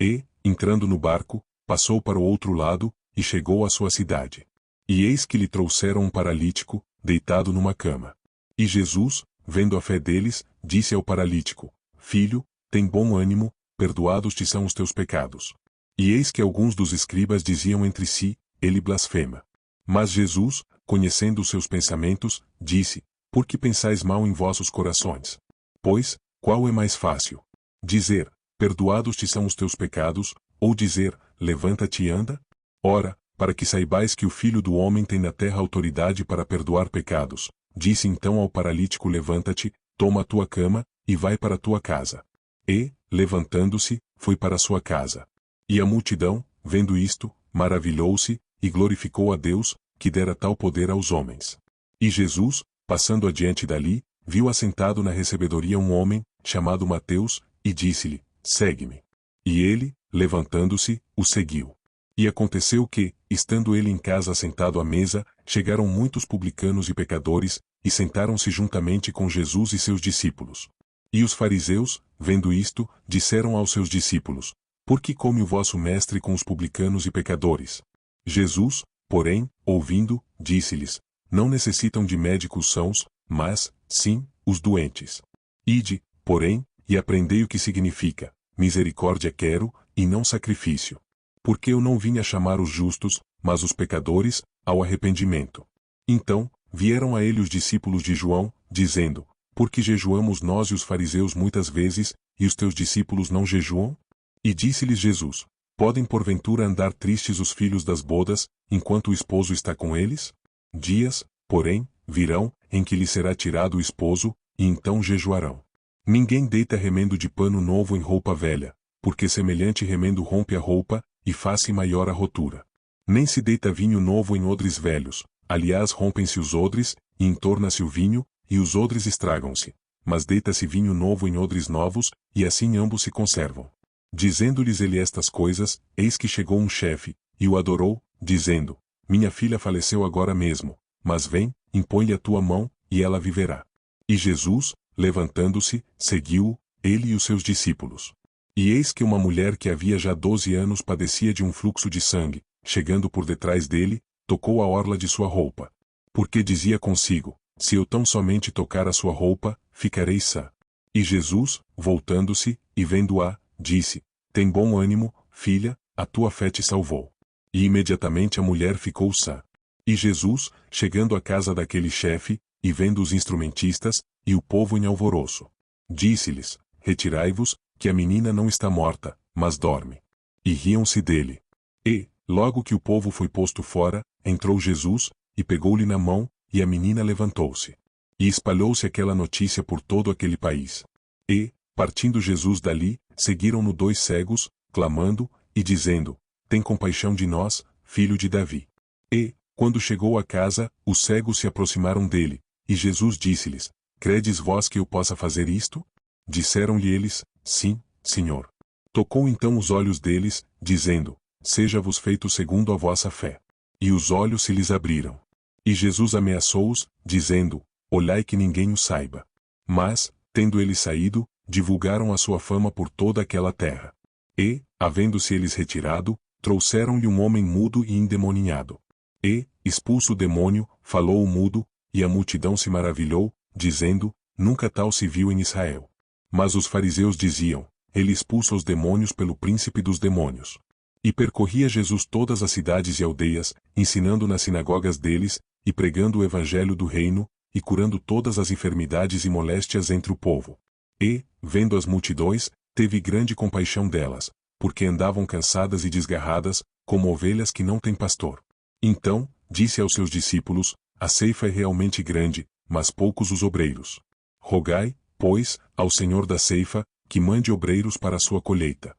E, entrando no barco, passou para o outro lado, e chegou à sua cidade. E eis que lhe trouxeram um paralítico, deitado numa cama. E Jesus, vendo a fé deles, disse ao paralítico: Filho, tem bom ânimo, perdoados te são os teus pecados. E eis que alguns dos escribas diziam entre si: Ele blasfema. Mas Jesus, conhecendo os seus pensamentos, disse: Por que pensais mal em vossos corações? Pois, qual é mais fácil? Dizer: Perdoados te são os teus pecados, ou dizer: Levanta-te e anda? Ora, para que saibais que o Filho do Homem tem na terra autoridade para perdoar pecados, disse então ao paralítico: Levanta-te, toma a tua cama, e vai para a tua casa. E, levantando-se, foi para a sua casa. E a multidão, vendo isto, maravilhou-se, e glorificou a Deus, que dera tal poder aos homens. E Jesus, passando adiante dali, viu assentado na recebedoria um homem, chamado Mateus, e disse-lhe: Segue-me. E ele, levantando-se, o seguiu. E aconteceu que, estando ele em casa assentado à mesa, chegaram muitos publicanos e pecadores, e sentaram-se juntamente com Jesus e seus discípulos. E os fariseus, vendo isto, disseram aos seus discípulos: Por que come o vosso mestre com os publicanos e pecadores? Jesus, porém, ouvindo, disse-lhes: Não necessitam de médicos sãos, mas, sim, os doentes. Ide, porém, e aprendei o que significa: misericórdia quero, e não sacrifício. Porque eu não vim a chamar os justos, mas os pecadores, ao arrependimento. Então, vieram a ele os discípulos de João, dizendo: Por que jejuamos nós e os fariseus muitas vezes, e os teus discípulos não jejuam? E disse-lhes Jesus: Podem porventura andar tristes os filhos das bodas, enquanto o esposo está com eles? Dias, porém, virão, em que lhe será tirado o esposo, e então jejuarão. Ninguém deita remendo de pano novo em roupa velha, porque semelhante remendo rompe a roupa, e faz-se maior a rotura. Nem se deita vinho novo em odres velhos, aliás rompem-se os odres, e entorna-se o vinho, e os odres estragam-se. Mas deita-se vinho novo em odres novos, e assim ambos se conservam. Dizendo-lhes ele estas coisas, eis que chegou um chefe, e o adorou, dizendo: Minha filha faleceu agora mesmo, mas vem, impõe-lhe a tua mão, e ela viverá. E Jesus, levantando-se, seguiu-o, ele e os seus discípulos. E eis que uma mulher que havia já 12 anos padecia de um fluxo de sangue, chegando por detrás dele, tocou a orla de sua roupa. Porque dizia consigo: Se eu tão somente tocar a sua roupa, ficarei sã. E Jesus, voltando-se, e vendo-a, disse: Tem bom ânimo, filha, a tua fé te salvou. E imediatamente a mulher ficou sã. E Jesus, chegando à casa daquele chefe, e vendo os instrumentistas, e o povo em alvoroço, disse-lhes: Retirai-vos, que a menina não está morta, mas dorme. E riam-se dele. E, logo que o povo foi posto fora, entrou Jesus, e pegou-lhe na mão, e a menina levantou-se. E espalhou-se aquela notícia por todo aquele país. E, partindo Jesus dali, seguiram-no 2 cegos, clamando, e dizendo: Tem compaixão de nós, filho de Davi. E, quando chegou à casa, os cegos se aproximaram dele, e Jesus disse-lhes: Credes vós que eu possa fazer isto? Disseram-lhe eles: Sim, Senhor. Tocou então os olhos deles, dizendo: Seja-vos feito segundo a vossa fé. E os olhos se lhes abriram. E Jesus ameaçou-os, dizendo: Olhai que ninguém o saiba. Mas, tendo eles saído, divulgaram a sua fama por toda aquela terra. E, havendo-se eles retirado, trouxeram-lhe um homem mudo e endemoninhado. E, expulso o demônio, falou o mudo, e a multidão se maravilhou, dizendo: Nunca tal se viu em Israel. Mas os fariseus diziam: Ele expulsa os demônios pelo príncipe dos demônios. E percorria Jesus todas as cidades e aldeias, ensinando nas sinagogas deles, e pregando o evangelho do reino, e curando todas as enfermidades e moléstias entre o povo. E, vendo as multidões, teve grande compaixão delas, porque andavam cansadas e desgarradas, como ovelhas que não têm pastor. Então, disse aos seus discípulos: A ceifa é realmente grande, mas poucos os obreiros. Rogai, pois, ao Senhor da ceifa, que mande obreiros para a sua colheita.